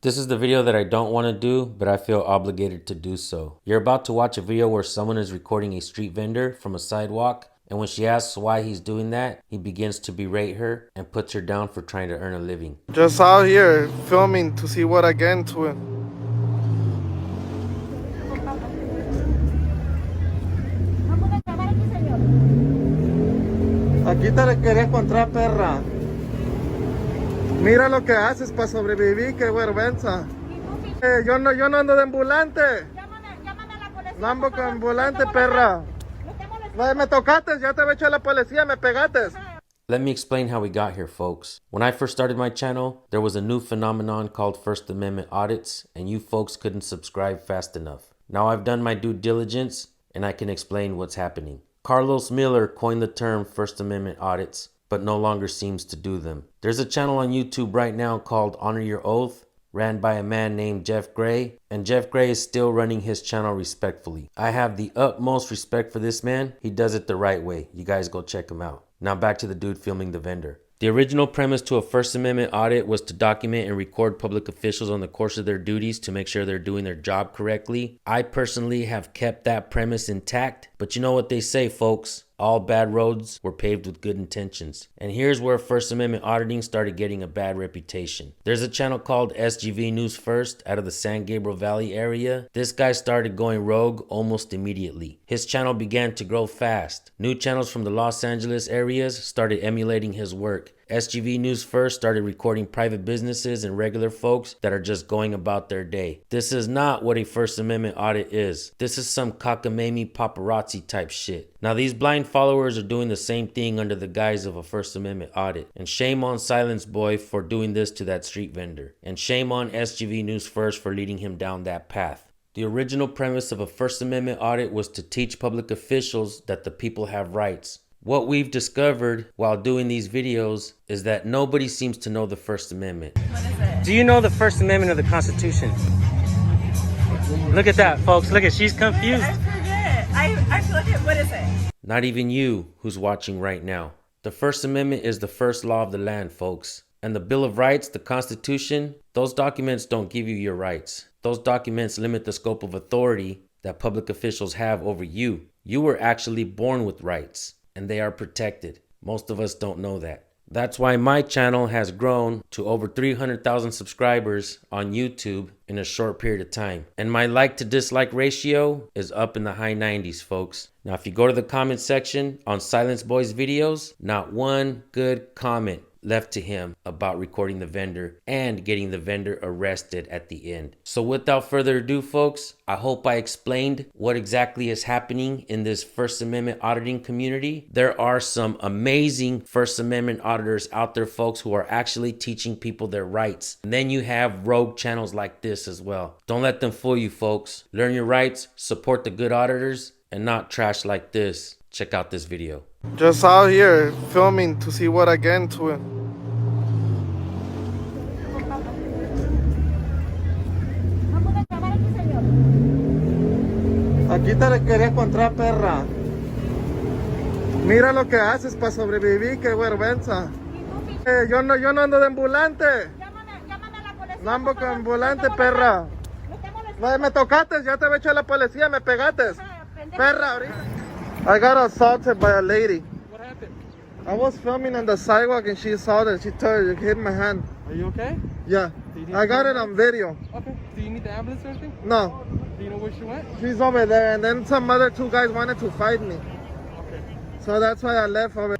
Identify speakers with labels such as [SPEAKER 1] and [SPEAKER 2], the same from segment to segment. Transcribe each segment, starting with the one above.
[SPEAKER 1] This is the video that I don't want to do, but I feel obligated to do so. You're about to watch a video where someone is recording a street vendor from a sidewalk, and when she asks why he's doing that, he begins to berate her and puts her down for trying to earn a living.
[SPEAKER 2] Just out here filming to see what I get into it. Aquí te le quería encontrar, perra. Mira lo que haces para sobrevivir, qué vergüenza. Yo no ando de ambulante.
[SPEAKER 3] Llámame a la policía.
[SPEAKER 2] No ando con ambulante, perra. Me tocaste, ya te había hecho la policía, me pegaste.
[SPEAKER 1] Let me explain how we got here, folks. When I first started my channel, there was a new phenomenon called First Amendment audits, and you folks couldn't subscribe fast enough. Now I've done my due diligence, and I can explain what's happening. Carlos Miller coined the term First Amendment audits, but no longer seems to do them. There's a channel on YouTube right now called Honor Your Oath, ran by a man named Jeff Gray, and Jeff Gray is still running his channel respectfully. I have the utmost respect for this man. He does it the right way. You guys go check him out. Now back to the dude filming the vendor. The original premise to a First Amendment audit was to document and record public officials on the course of their duties to make sure they're doing their job correctly. I personally have kept that premise intact, but you know what they say, folks. All bad roads were paved with good intentions. And here's where First Amendment auditing started getting a bad reputation. There's a channel called SGV News First out of the San Gabriel Valley area. This guy started going rogue almost immediately. His channel began to grow fast. New channels from the Los Angeles areas started emulating his work. SGV News First started recording private businesses and regular folks that are just going about their day. This is not what a First Amendment audit is. This is some cockamamie paparazzi type shit. Now these blind followers are doing the same thing under the guise of a First Amendment audit. And shame on Silenceboy for doing this to that street vendor. And shame on SGV News First for leading him down that path. The original premise of a First Amendment audit was to teach public officials that the people have rights. What we've discovered while doing these videos is that nobody seems to know the First Amendment.
[SPEAKER 3] What is it?
[SPEAKER 1] Do you know the First Amendment of the Constitution? Look at that, folks. Look at, she's confused.
[SPEAKER 3] I forget. I forget. What is it?
[SPEAKER 1] Not even you who's watching right now. The First Amendment is the first law of the land, folks. And the Bill of Rights, the Constitution, those documents don't give you your rights. Those documents limit the scope of authority that public officials have over you. You were actually born with rights, and they are protected. Most of us don't know that. That's why my channel has grown to over 300,000 subscribers on YouTube in a short period of time. And my like to dislike ratio is up in the high 90s, folks. Now, if you go to the comment section on Silenceboy's videos, not one good comment left to him about recording the vendor and getting the vendor arrested at the end. So without further ado, folks, I hope I explained what exactly is happening in this First Amendment auditing community. There are some amazing First Amendment auditors out there, folks, who are actually teaching people their rights. And then you have rogue channels like this as well. Don't let them fool you, folks. Learn your rights, support the good auditors, and not trash like this. Check out this video.
[SPEAKER 2] Just out here filming to see what I get into it. Aquí te le quería encontrar, perra. Mira lo que haces para sobrevivir, qué vergüenza. Yo no ando de ambulante.
[SPEAKER 3] Llámame a la policía.
[SPEAKER 2] No ando con ambulante, perra. Me tocaste, ya te había hecho la policía, me pegaste. Perra, ahorita. I got assaulted by a lady.
[SPEAKER 4] What happened?
[SPEAKER 2] I was filming on the sidewalk and she assaulted. She hit my hand.
[SPEAKER 4] Are you okay?
[SPEAKER 2] Yeah, I got it on video.
[SPEAKER 4] Okay. Do you need the ambulance or anything?
[SPEAKER 2] No,
[SPEAKER 4] Do you know where she went?
[SPEAKER 2] she's over there, and then some other two guys wanted to fight me.
[SPEAKER 4] Okay.
[SPEAKER 2] So that's why I left over.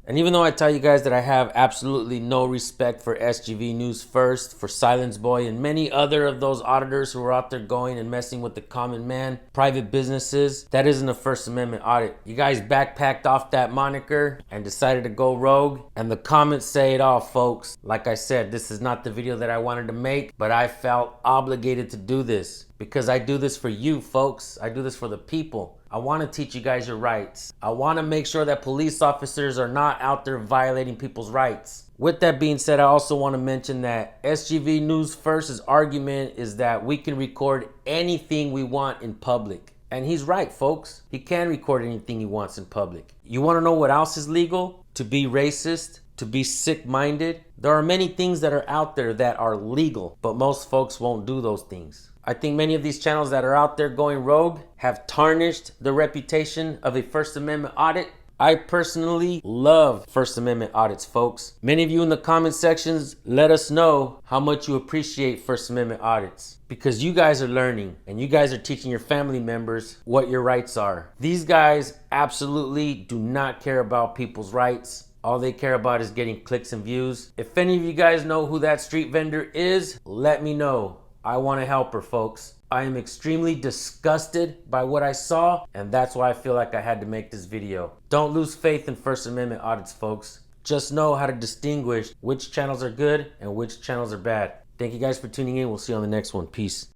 [SPEAKER 1] And even though I tell you guys that I have absolutely no respect for SGV News First, for Silenceboy, and many other of those auditors who are out there going and messing with the common man, private businesses, that isn't a First Amendment audit. You guys backpacked off that moniker and decided to go rogue, and the comments say it all, folks. Like I said, this is not the video that I wanted to make, but I felt obligated to do this because I do this for you, folks. I do this for the people. I want to teach you guys your rights. I want to make sure that police officers are not out there violating people's rights. With that being said, I also want to mention that SGV News First's argument is that we can record anything we want in public. And he's right, folks. He can record anything he wants in public. You want to know what else is legal? To be racist, to be sick-minded. There are many things that are out there that are legal, but most folks won't do those things. I think many of these channels that are out there going rogue have tarnished the reputation of a First Amendment audit. I personally love First Amendment audits, folks. Many of you in the comment sections, let us know how much you appreciate First Amendment audits, because you guys are learning and you guys are teaching your family members what your rights are. These guys absolutely do not care about people's rights. All they care about is getting clicks and views. If any of you guys know who that street vendor is, let me know. I want to help her, folks. I am extremely disgusted by what I saw, and that's why I feel like I had to make this video. Don't lose faith in First Amendment audits, folks. Just know how to distinguish which channels are good and which channels are bad. Thank you guys for tuning in. We'll see you on the next one. Peace.